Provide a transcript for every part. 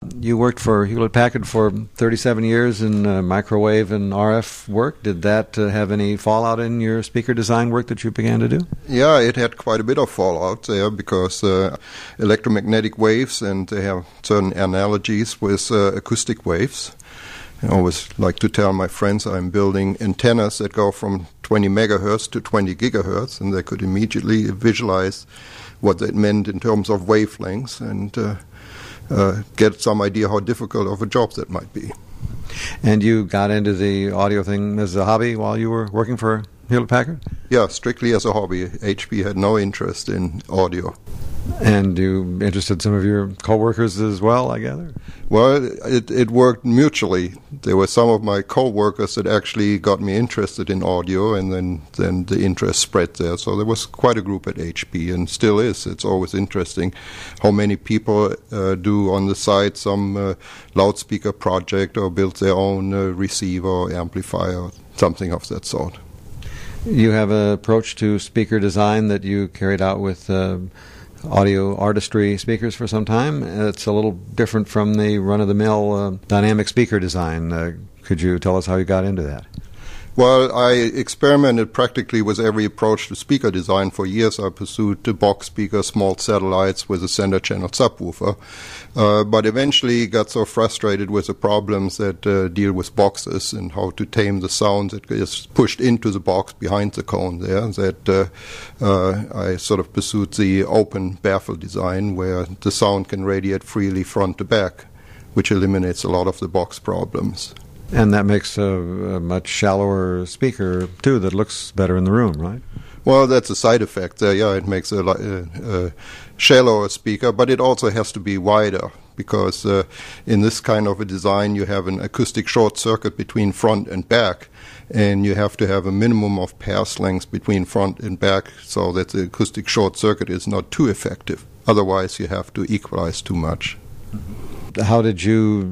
You worked for Hewlett-Packard for 37 years in microwave and RF work. Did that have any fallout in your speaker design work that you began to do? Yeah, it had quite a bit of fallout there because electromagnetic waves, and they have certain analogies with acoustic waves. I always like to tell my friends I'm building antennas that go from 20 megahertz to 20 gigahertz, and they could immediately visualize what that meant in terms of wavelengths and get some idea how difficult of a job that might be. And you got into the audio thing as a hobby while you were working for Hewlett-Packard? Yeah, strictly as a hobby. HP had no interest in audio. And you interested some of your co-workers as well, I gather? Well, it worked mutually. There were some of my co-workers that actually got me interested in audio, and then the interest spread there. So there was quite a group at HP, and still is. It's always interesting how many people do on the side some loudspeaker project or build their own receiver or amplifier or something of that sort. You have an approach to speaker design that you carried out with audio artistry speakers for some time. It's a little different from the run-of-the-mill dynamic speaker design. Could you tell us how you got into that? Well, I experimented practically with every approach to speaker design for years. I pursued the box speaker, small satellites with a center channel subwoofer, but eventually got so frustrated with the problems that deal with boxes and how to tame the sound that is pushed into the box behind the cone there, that I sort of pursued the open baffle design where the sound can radiate freely front to back, which eliminates a lot of the box problems. And that makes a much shallower speaker, too, that looks better in the room, right? Well, that's a side effect there. Yeah, it makes a shallower speaker, but it also has to be wider because in this kind of a design you have an acoustic short circuit between front and back, and you have to have a minimum of pass length between front and back so that the acoustic short circuit is not too effective. Otherwise, you have to equalize too much. How did you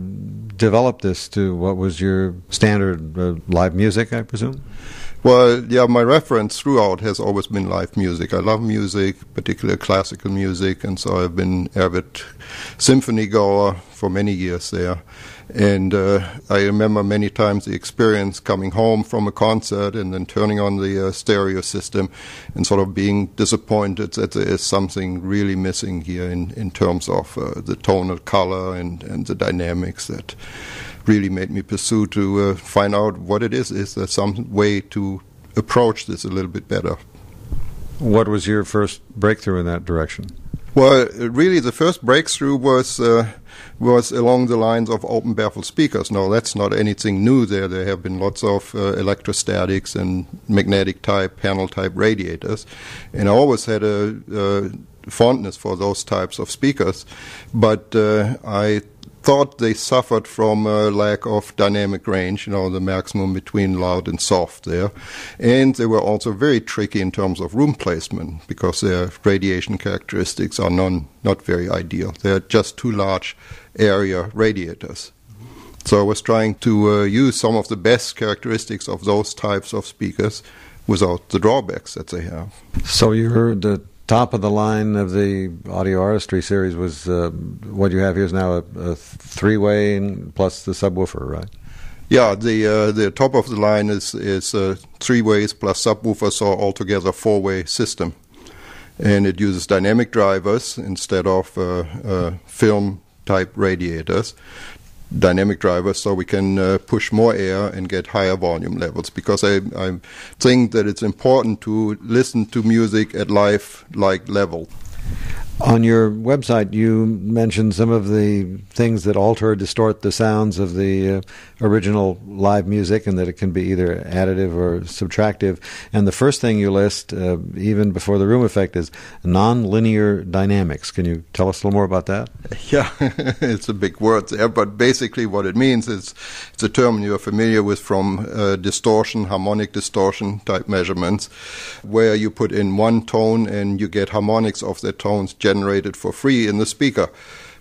develop this to what was your standard live music, I presume? Well, yeah, my reference throughout has always been live music. I love music, particularly classical music, and so I've been avid symphony goer for many years there. And I remember many times the experience coming home from a concert and then turning on the stereo system and sort of being disappointed that there is something really missing here in terms of the tonal color and the dynamics that really made me pursue to find out what it is. Is there some way to approach this a little bit better? What was your first breakthrough in that direction? Well, really the first breakthrough was along the lines of open baffle speakers. No, that's not anything new there. There have been lots of electrostatics and magnetic type, panel type radiators. And I always had a fondness for those types of speakers. But I thought they suffered from a lack of dynamic range, the maximum between loud and soft there. And they were also very tricky in terms of room placement because their radiation characteristics are not very ideal. They're just too large area radiators. So I was trying to use some of the best characteristics of those types of speakers without the drawbacks that they have. So you heard the top of the line of the audio artistry series was what you have here is now a three-way plus the subwoofer, right? Yeah, the top of the line is 3 ways plus subwoofer, so altogether 4-way system, and it uses dynamic drivers instead of film type radiators. Dynamic drivers, so we can push more air and get higher volume levels, because I think that it's important to listen to music at live-like level. On your website, you mentioned some of the things that alter or distort the sounds of the original live music, and that it can be either additive or subtractive. And the first thing you list, even before the room effect, is nonlinear dynamics. Can you tell us a little more about that? Yeah, it's a big word there, but basically what it means is it's a term you're familiar with from distortion, harmonic distortion type measurements, where you put in one tone and you get harmonics of the tones generated for free in the speaker.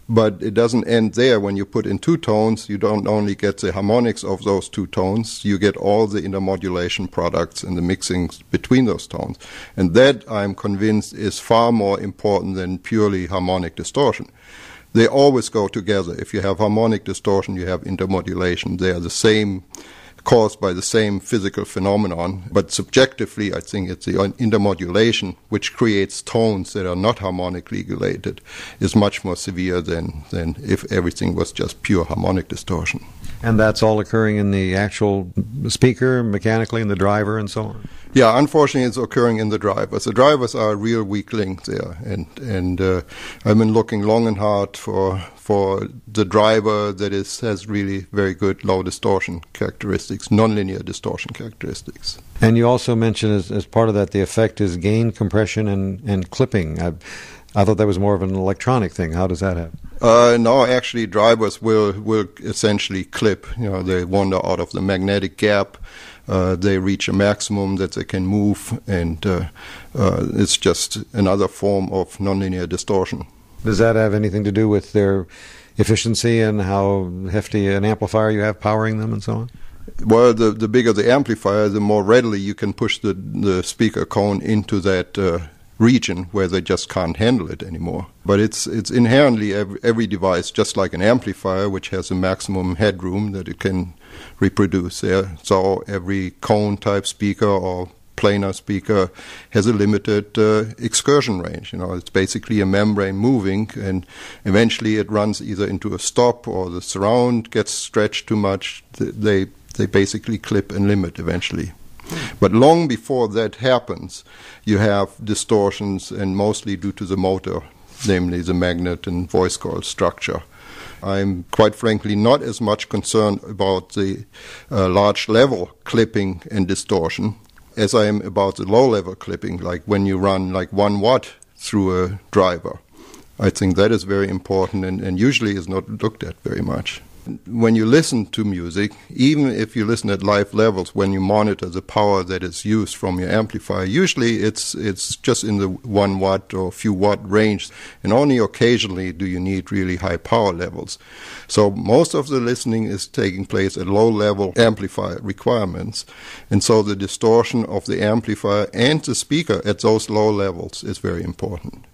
But it doesn't end there. When you put in 2 tones, you don't only get the harmonics of those 2 tones, you get all the intermodulation products and the mixings between those tones. And that, I'm convinced, is far more important than purely harmonic distortion. they always go together. If you have harmonic distortion, you have intermodulation. They are the same, caused by the same physical phenomenon, but subjectively I think it's the intermodulation which creates tones that are not harmonically regulated is much more severe than if everything was just pure harmonic distortion. And that's all occurring in the actual speaker, mechanically, in the driver and so on? Yeah, unfortunately it's occurring in the drivers. The drivers are a real weak link there, and I've been looking long and hard for the driver that has really very good low distortion characteristics, nonlinear distortion characteristics. And you also mentioned as part of that the effect is gain, compression, and clipping. I thought that was more of an electronic thing. How does that happen? No, actually drivers will essentially clip. They wander out of the magnetic gap. They reach a maximum that they can move, and it's just another form of nonlinear distortion. Does that have anything to do with their efficiency and how hefty an amplifier you have powering them and so on? Well, the bigger the amplifier, the more readily you can push the speaker cone into that region where they just can't handle it anymore. But it's inherently every device, just like an amplifier, which has a maximum headroom that it can reproduce there. So every cone-type speaker or planar speaker has a limited excursion range. It's basically a membrane moving, and eventually it runs either into a stop or the surround gets stretched too much. They basically clip and limit eventually. But long before that happens, you have distortions, and mostly due to the motor, namely the magnet and voice coil structure. I'm quite frankly not as much concerned about the large level clipping and distortion as I am about the low level clipping, like when you run like 1 watt through a driver. I think that is very important and usually is not looked at very much. When you listen to music, even if you listen at live levels, when you monitor the power that is used from your amplifier, usually it's just in the 1 watt or few watt range, and only occasionally do you need really high power levels. So most of the listening is taking place at low level amplifier requirements, and so the distortion of the amplifier and the speaker at those low levels is very important.